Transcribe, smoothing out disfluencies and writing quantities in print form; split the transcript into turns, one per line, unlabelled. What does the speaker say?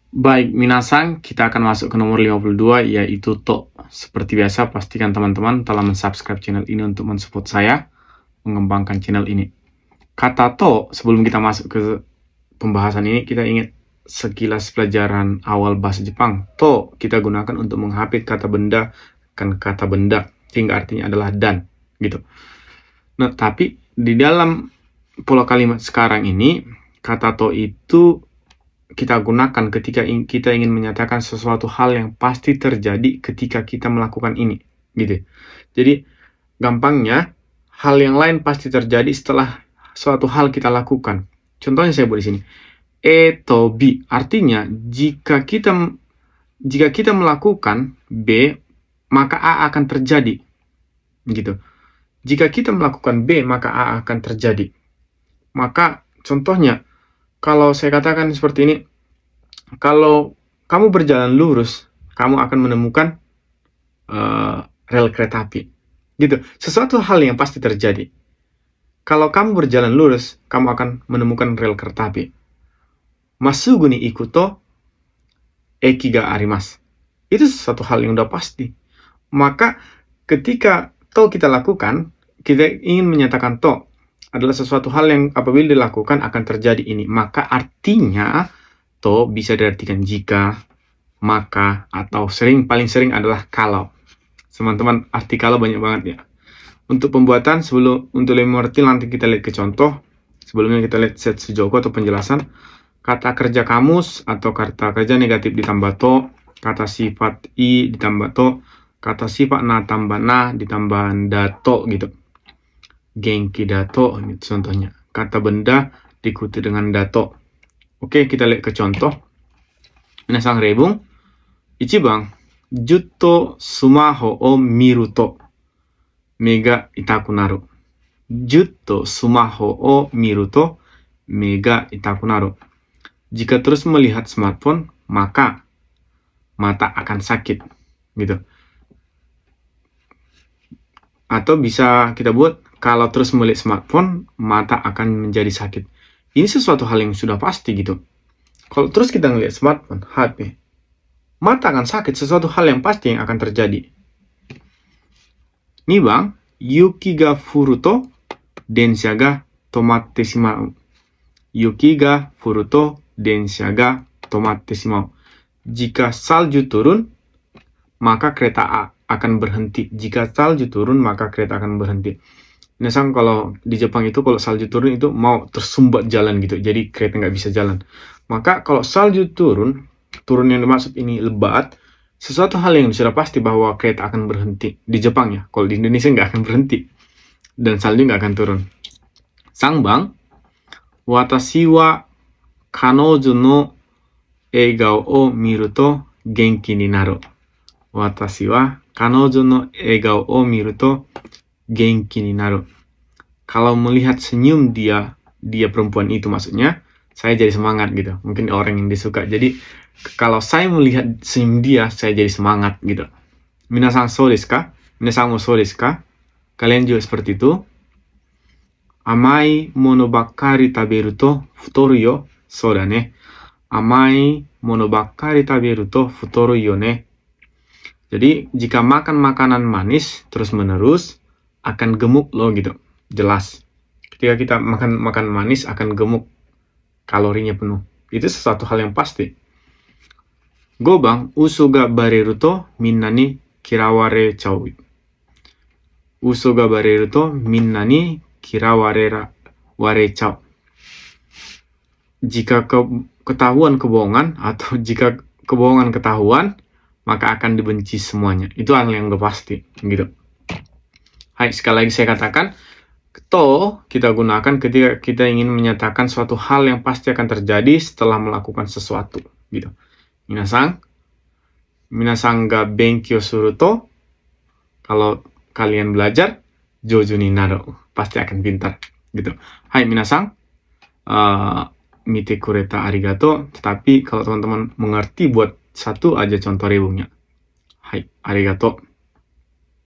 Baik, minasang, kita akan masuk ke nomor 52, yaitu to. Seperti biasa, pastikan teman-teman telah mensubscribe channel ini untuk mensupport saya mengembangkan channel ini. Kata to, sebelum kita masuk ke pembahasan ini, kita ingat sekilas pelajaran awal bahasa Jepang. To, kita gunakan untuk menghapit kata benda, kan kata benda, sehingga artinya adalah dan, gitu. Nah, tapi di dalam pola kalimat sekarang ini, kata to itu kita gunakan ketika kita ingin menyatakan sesuatu hal yang pasti terjadi ketika kita melakukan ini, gitu. Jadi gampangnya hal yang lain pasti terjadi setelah suatu hal kita lakukan. Contohnya saya buat di sini. To B artinya jika kita melakukan B, maka A akan terjadi, gitu. Jika kita melakukan B, maka A akan terjadi. Maka contohnya, kalau saya katakan seperti ini, kalau kamu berjalan lurus, kamu akan menemukan rel kereta api. Gitu. Sesuatu hal yang pasti terjadi. Kalau kamu berjalan lurus, kamu akan menemukan rel kereta api. Masugu ni iku to eki ga arimasu. Itu sesuatu hal yang udah pasti. Maka ketika to kita lakukan, kita ingin menyatakan to adalah sesuatu hal yang apabila dilakukan akan terjadi ini. Maka artinya to bisa diartikan jika, maka, atau paling sering adalah kalau. Teman-teman, arti kalau banyak banget ya. Untuk pembuatan, untuk lebih mengerti nanti kita lihat ke contoh. Sebelumnya kita lihat set sujoko atau penjelasan. Kata kerja kamus atau kata kerja negatif ditambah to, kata sifat i ditambah to, kata sifat na tambah na ditambah dato gitu. Genki dato gitu contohnya. Kata benda diikuti dengan dato. Oke, kita lihat ke contoh. Minasang rebung. Ichiban, jutto sumaho o miru to me ga itaku naru. Jutto sumaho o miru to me ga itaku naru. Jika terus melihat smartphone, maka mata akan sakit, gitu. Atau bisa kita buat, kalau terus melihat smartphone, mata akan menjadi sakit. Ini sesuatu hal yang sudah pasti, gitu. Kalau terus kita ngelihat smartphone, HP, mata akan sakit, sesuatu hal yang pasti yang akan terjadi. Nibang, yuki ga furu to densha ga tomatte shimau. Yuki ga furu to densha ga tomatte shimau. Jika salju turun, maka kereta akan berhenti. Jika salju turun, maka kereta akan berhenti. Misal kalau di Jepang itu, kalau salju turun itu mau tersumbat jalan gitu. Jadi kereta nggak bisa jalan. Maka kalau salju turun yang dimaksud ini lebat, sesuatu hal yang sudah pasti bahwa kereta akan berhenti. Di Jepang ya. Kalau di Indonesia nggak akan berhenti. Dan salju nggak akan turun. Sangbang, watashi wa kanojo no egao o miru to genki ni naru. Watashi wa kanojo no egao o miru to genki ni naru. Kalau melihat senyum dia perempuan itu maksudnya, saya jadi semangat gitu. Mungkin orang yang disuka. Jadi kalau saya melihat senyum dia, saya jadi semangat gitu. Minasang so desu ka? Minasang mo so desu ka? Kalian juga seperti itu. Amai mono bakkari taberu to futoru yo. So da ne. Amai mono bakkari taberu to futoru yo ne. Jadi jika makan makanan manis terus menerus akan gemuk loh gitu. Jelas. Ketika kita makan manis akan gemuk. Kalorinya penuh. Itu sesuatu hal yang pasti. Gobang, uso ga bareru to minna ni kiraware chau. Uso ga bareru to minna ni kiraware chau. Jika ketahuan kebohongan atau jika kebohongan ketahuan, maka akan dibenci semuanya. Itu hal yang udah pasti, gitu. Hai, sekali lagi saya katakan, to kita gunakan ketika kita ingin menyatakan suatu hal yang pasti akan terjadi setelah melakukan sesuatu, gitu. Minasang ga benkyou suru to, kalau kalian belajar, joju ni naru, pasti akan pintar, gitu. Hai, minasang, mite kureta arigato. Tetapi kalau teman-teman mengerti, buat satu aja contoh rebungnya. Hai, arigato.